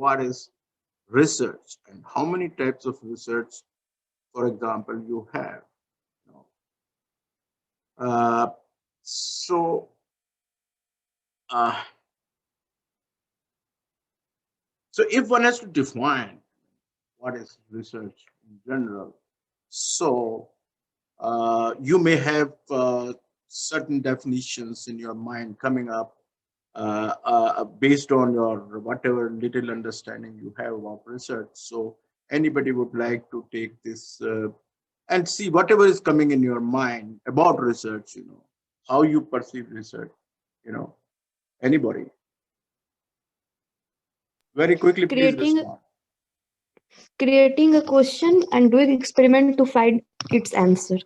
what is research and how many types of research, for example, you have. You know. So uh, so if one has to define what is research in general, so you may have certain definitions in your mind coming up based on your whatever little understanding you have about research. So anybody would like to take this and see whatever is coming in your mind about research, how you perceive research, anybody. Very quickly, please Creating respond. creating a question and doing experiment to find its answer.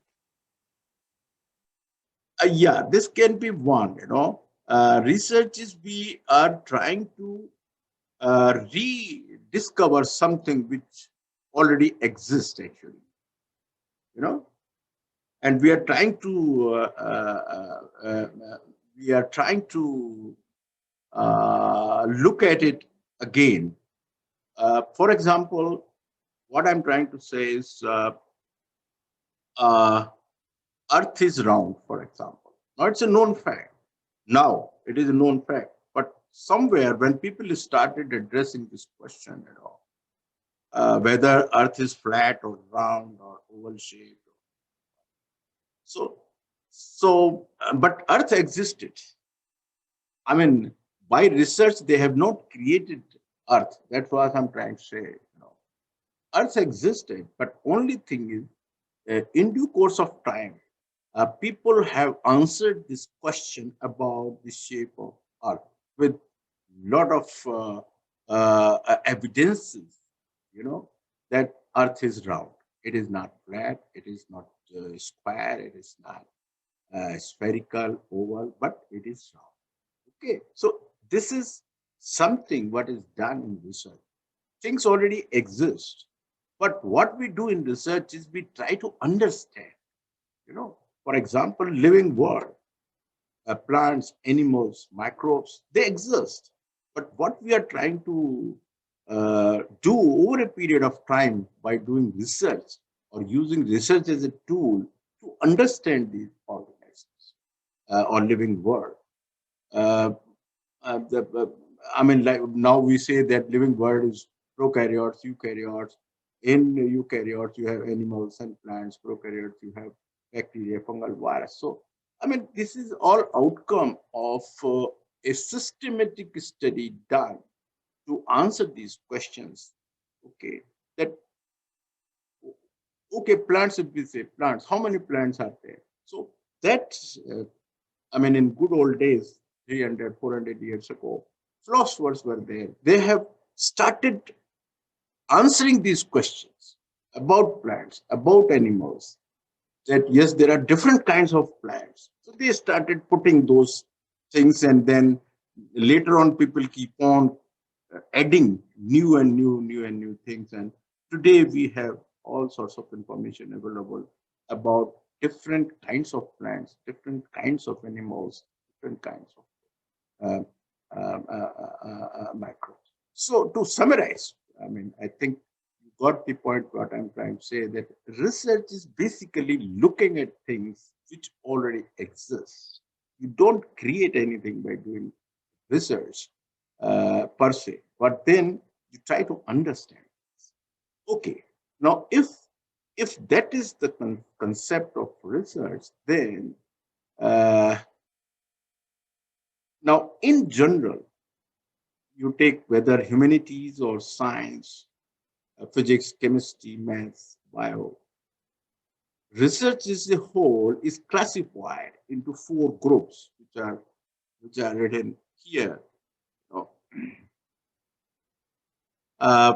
Yeah, this can be one. Research is we are trying to rediscover something which already exists, actually, you know, and we are trying to look at it again. For example, what I'm trying to say is uh, Earth is round, for example. Now it's a known fact. Now it is a known fact. But somewhere when people started addressing this question at all, whether Earth is flat or round or oval shaped, but Earth existed. I mean, by research they have not created Earth. That's what I'm trying to say. Earth existed, but only thing is, in due course of time, people have answered this question about the shape of Earth with lot of evidences, that Earth is round. It is not flat. It is not square. It is not spherical, oval, but it is round. Okay, so this is something what is done in research. Things already exist, but what we do in research is we try to understand. For example, living world, plants, animals, microbes, they exist. But what we are trying to do over a period of time by doing research or using research as a tool to understand these organisms or living world. Uh, I mean, like now we say that living world is prokaryotes, eukaryotes. In eukaryotes, you have animals and plants. Prokaryotes, you have bacteria, fungal, virus. So, I mean, this is all outcome of a systematic study done to answer these questions. Okay, that okay, plants. If we say plants, how many plants are there? So that's I mean, in good old days, 300, 400 years ago, philosophers were there. They have started answering these questions about plants, about animals, that yes, there are different kinds of plants. So they started putting those things, and then later on, people keep on adding new things. And today we have all sorts of information available about different kinds of plants, different kinds of animals, different kinds of uh, microbes. So to summarize, I mean, I think you got the point what I'm trying to say, that research is basically looking at things which already exist. You don't create anything by doing research per se, but then you try to understand. Okay, now if that is the concept of research, then uh, now in general, you take whether humanities or science, physics, chemistry, maths, bio, research as a whole is classified into four groups, which are written here. You Uh,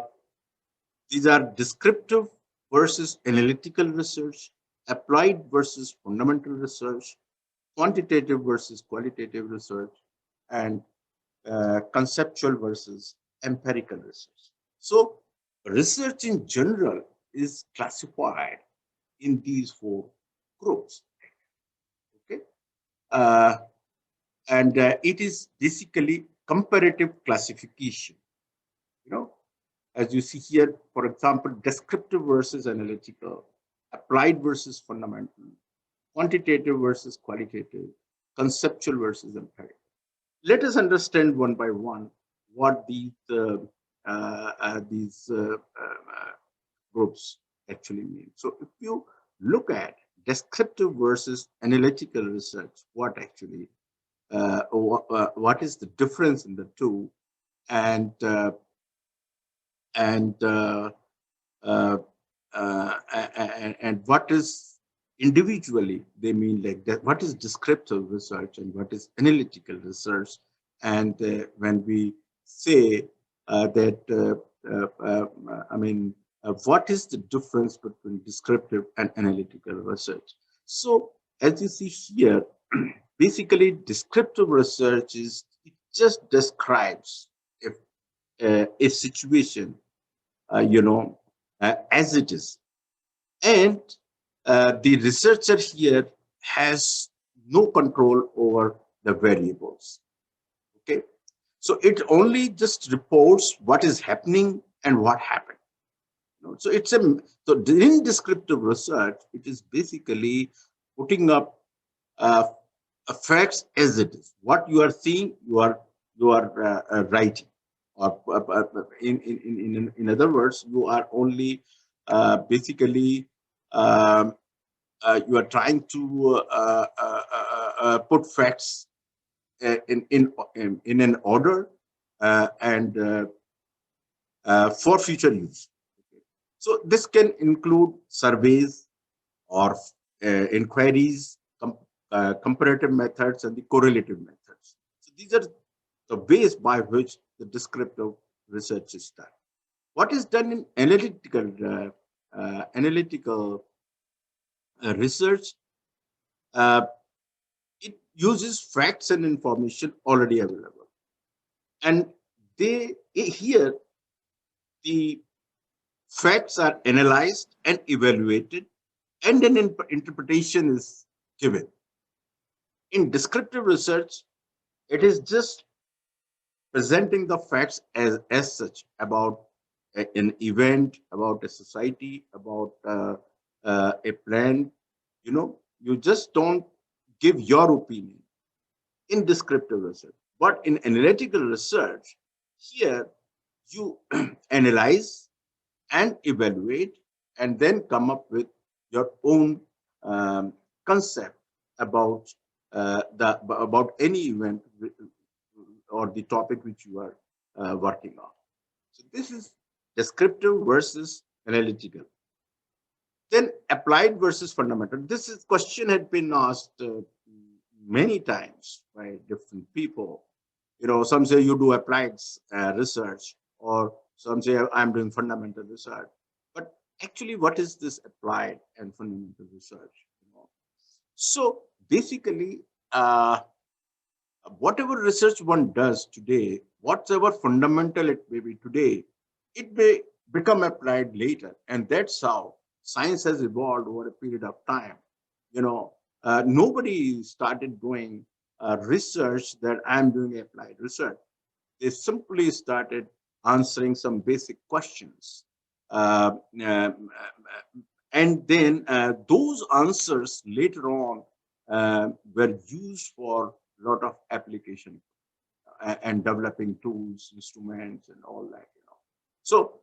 these are descriptive versus analytical research, applied versus fundamental research, quantitative versus qualitative research, and conceptual versus empirical research. So, research in general is classified in these four groups. Okay, uh, and it is basically comparative classification. You know, as you see here, for example, descriptive versus analytical, applied versus fundamental, quantitative versus qualitative, conceptual versus empirical. Let us understand one by one what these groups actually mean. So if you look at descriptive versus analytical research, what is the difference in the two, and uh, and uh, uh, and what is individually they mean, like that, what is descriptive research and what is analytical research. And when we say that I mean, what is the difference between descriptive and analytical research? So as you see here, basically descriptive research is, it just describes if a situation, you know, as it is. And the researcher here has no control over the variables. Okay. So it only just reports what is happening and what happened. So in descriptive research, it is basically putting up uh, facts as it is. What you are seeing, you are writing. Or in other words, you are only basically um, you are trying to put facts in an order and for future use. So this can include surveys or inquiries, comparative methods, and the correlative methods. So these are the ways by which the descriptive research is done. What is done in analytical research? Uh, it uses facts and information already available, and here the facts are analyzed and evaluated, and an interpretation is given. In descriptive research, it is just presenting the facts as such about an event, about a society, about a plan. You just don't give your opinion in descriptive research. But in analytical research, here you analyze and evaluate and then come up with your own concept about about any event or the topic which you are working on. So this is descriptive versus analytical. Then applied versus fundamental. This is question had been asked many times by different people. Some say you do applied research, or some say I'm doing fundamental research. But actually, what is this applied and fundamental research? So basically, whatever research one does today, whatever fundamental it may be today, it may become applied later. And that's how science has evolved over a period of time. Nobody started doing research that I'm doing applied research. They simply started answering some basic questions. Uh, uh, and then those answers later on were used for a lot of application and developing tools, instruments, and all that. So,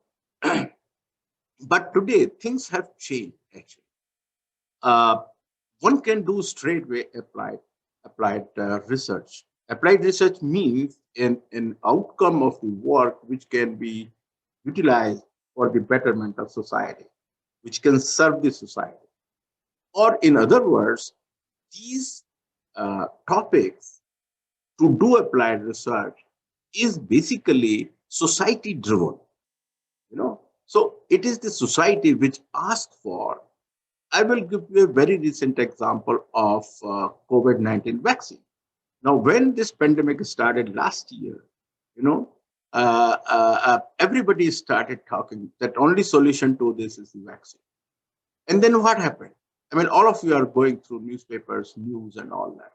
but today things have changed actually. Uh, One can do straightway applied research. Applied research means an outcome of the work which can be utilized for the betterment of society, which can serve the society. Or in other words, these topics to do applied research is basically society driven. So it is the society which asks for. I will give you a very recent example of COVID-19 vaccine. Now, when this pandemic started last year, everybody started talking that only solution to this is the vaccine. And then what happened? I mean, all of you are going through newspapers, news, and all that.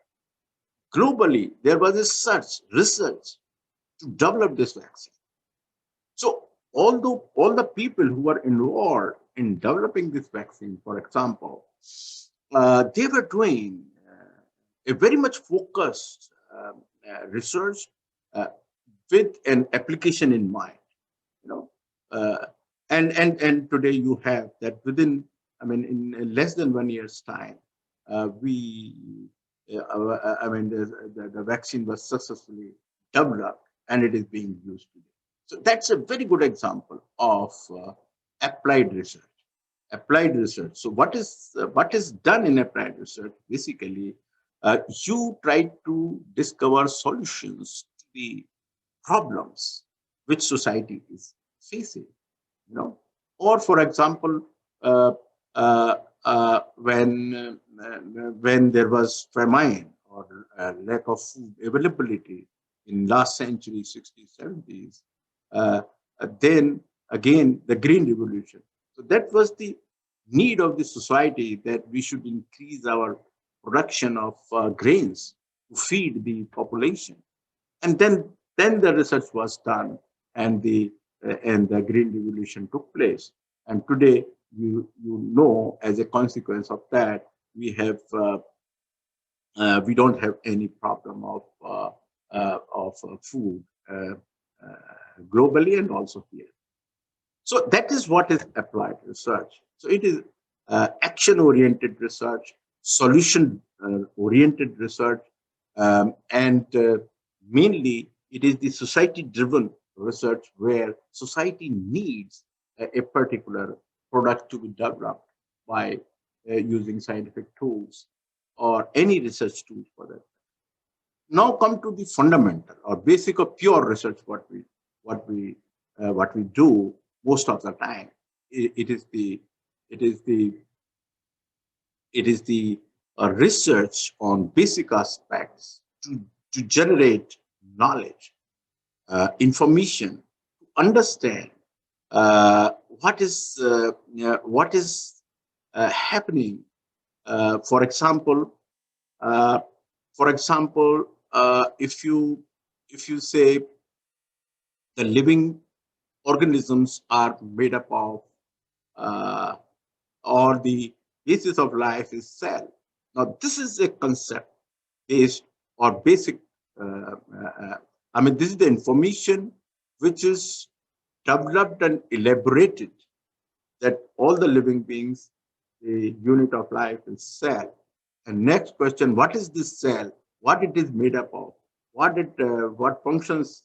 Globally, there was a research to develop this vaccine. So although all the people who were involved in developing this vaccine, for example, they were doing a very much focused research uh, with an application in mind, you know. Uh, and today you have that within, I mean, in less than 1 year's time, we, I mean, the vaccine was successfully developed and it is being used today. So that's a very good example of applied research. Applied research. So what is done in applied research? Basically, you try to discover solutions to the problems which society is facing, you know. Or for example, uh, uh, when there was famine or lack of food availability in last century 60s 70s, uh, then again the green revolution. So that was the need of the society, that we should increase our production of grains to feed the population. And then the research was done, and the green revolution took place. And today, you know, as a consequence of that, we don't have any problem of food globally and also here. So that is what is applied research. So it is action oriented research, solution oriented research, and mainly it is the society driven research where society needs a particular product to be developed by using scientific tools or any research tools for that. Now come to the fundamental or basic or pure research. What we do most of the time, it is the it is the it is the research on basic aspects to generate knowledge, information, to understand uh, what is happening. For example, uh, if you say the living organisms are made up of, uh, or the basis of life is cell. Now, this is a concept based or basic. Uh, I mean, this is the information which is developed and elaborated, that all the living beings, the unit of life is cell. And next question: what is this cell? What it is made up of? What functions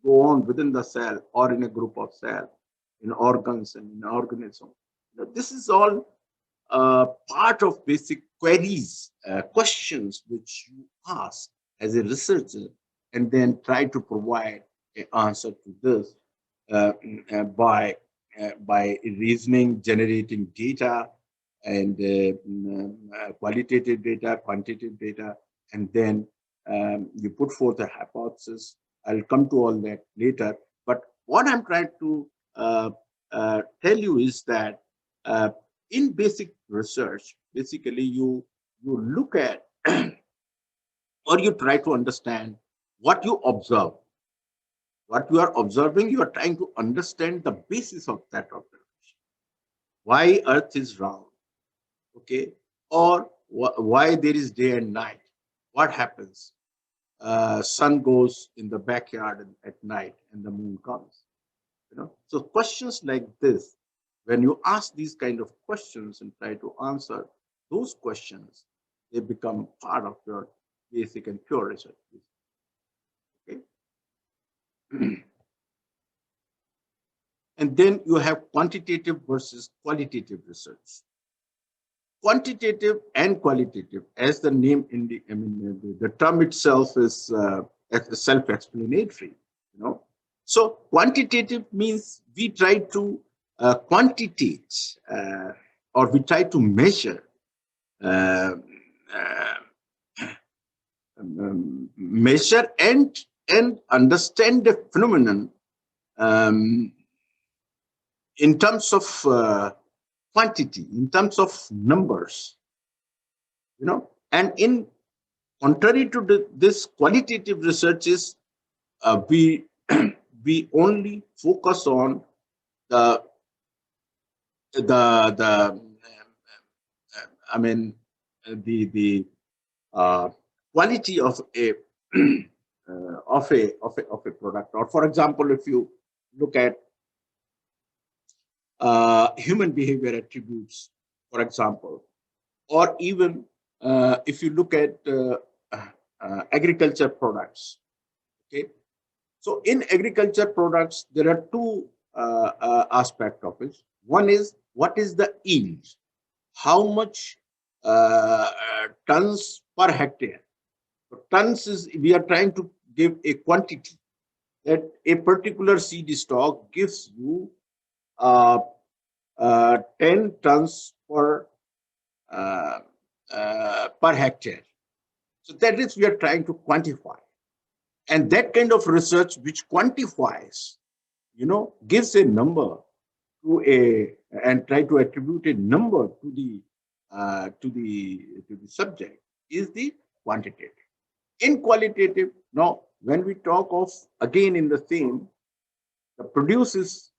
go on within the cell or in a group of cells, in organs and in organism. This is all part of basic queries, questions which you ask as a researcher, and then try to provide an answer to this uh, by reasoning, generating data, and qualitative data, quantitative data, and then you put forth a hypothesis. I'll come to all that later. But what I'm trying to tell you is that uh, in basic research, basically you look at or you try to understand what you observe. What you are observing, you are trying to understand the basis of that observation. Why Earth is round, okay, or why there is day and night. What happens? Sun goes in the backyard at night, and the moon comes. So questions like this, when you ask these kind of questions and try to answer those questions, they become part of your basic and pure research. Okay. And then you have quantitative versus qualitative research. Quantitative and qualitative, as the name I mean, the term itself is self-explanatory. So quantitative means we try to quantitate, or we try to measure, uh, uh, measure and understand the phenomenon um, in terms of quantity, in terms of numbers. And in contrary to this qualitative research is we we only focus on the the I mean the uh, quality of a of a product. Or for example, if you look at human behavior attributes, for example, or even if you look at agriculture products. Okay, so in agriculture products, there are two aspects of it. One is what is the yield, how much tons per hectare. So tons is, we are trying to give a quantity that a particular seed stock gives you uh, 10 tons uh, per hectare. So that is, we are trying to quantify. And that kind of research which quantifies, gives a number to a, and try to attribute a number to the subject, is the quantitative. In qualitative, now when we talk of, again in the same, the produce is,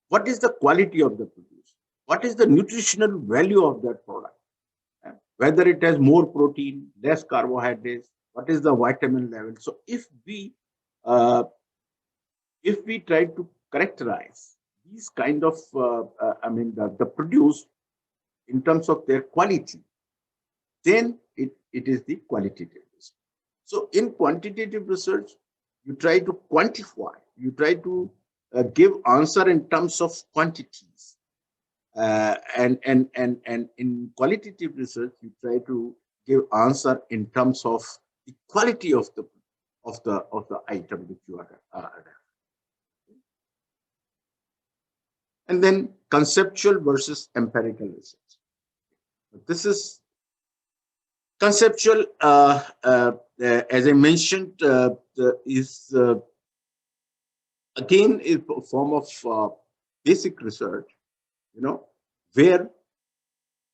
what is the quality of the produce, what is the nutritional value of that product, whether it has more protein, less carbohydrates, what is the vitamin level. So uh, if we try to characterize these kind of the produce in terms of their quality, then it is the qualitative research. So in quantitative research, you try to quantify, you try to give answer in terms of quantities. And in qualitative research, you try to give answer in terms of the quality of the item which you are and then conceptual versus empirical research. This is conceptual, as I mentioned, is again a form of basic research, where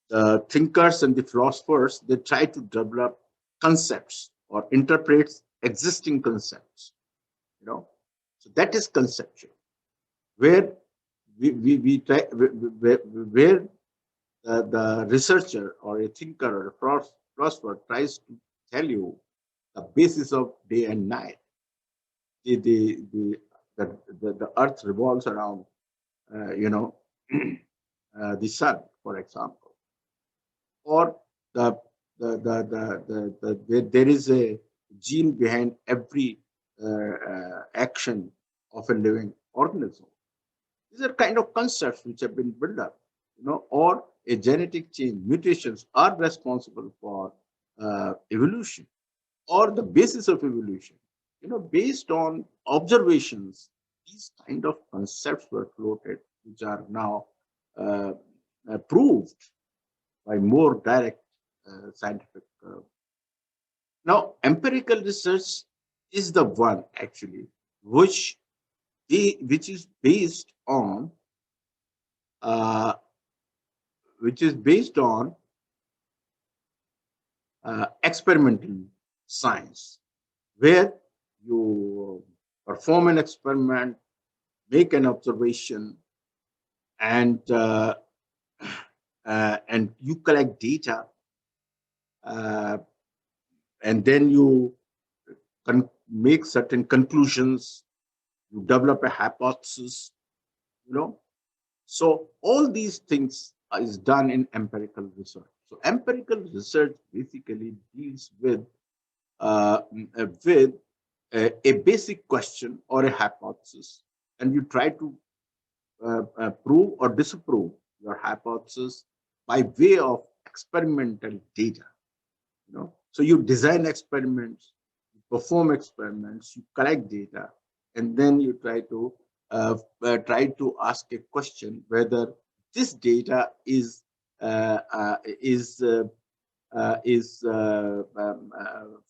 the thinkers and the philosophers, they try to develop concepts or interpret existing concepts, so that is conceptual, where we try, where the researcher or a thinker or a philosopher tries to tell you the basis of day and night. The the the the earth revolves around the sun, for example, or the there is a gene behind every action of a living organism. These are kind of concepts which have been built up, or a genetic change, mutations are responsible for evolution, or the basis of evolution. Based on observations, these kind of concepts were floated, which are now uh, proved by more direct scientific. Now, empirical research is the one actually which which is based on uh, experimental science, where you perform an experiment, make an observation, and you collect data, uh, and then you make certain conclusions. You develop a hypothesis. So all these things is done in empirical research. So empirical research basically deals uh, with a basic question or a hypothesis, and you try to prove or disprove your hypothesis by way of experimental data. So you design experiments, you perform experiments, you collect data, and then you try to ask a question whether this data uh, uh, is uh,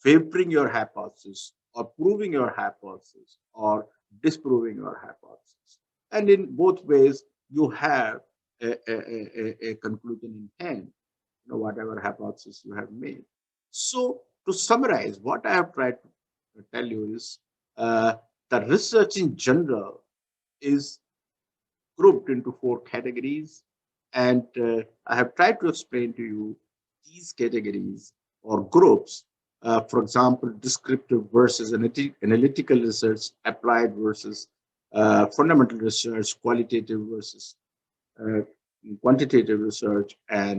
favoring your hypothesis, or proving your hypothesis, or disproving your hypothesis. And in both ways, you have a conclusion in hand, whatever hypothesis you have made. So, to summarize, what I have tried to tell you is The research in general is grouped into four categories. And I have tried to explain to you these categories or groups. For example, descriptive versus analytical research, applied versus fundamental research, qualitative versus uh, quantitative research, and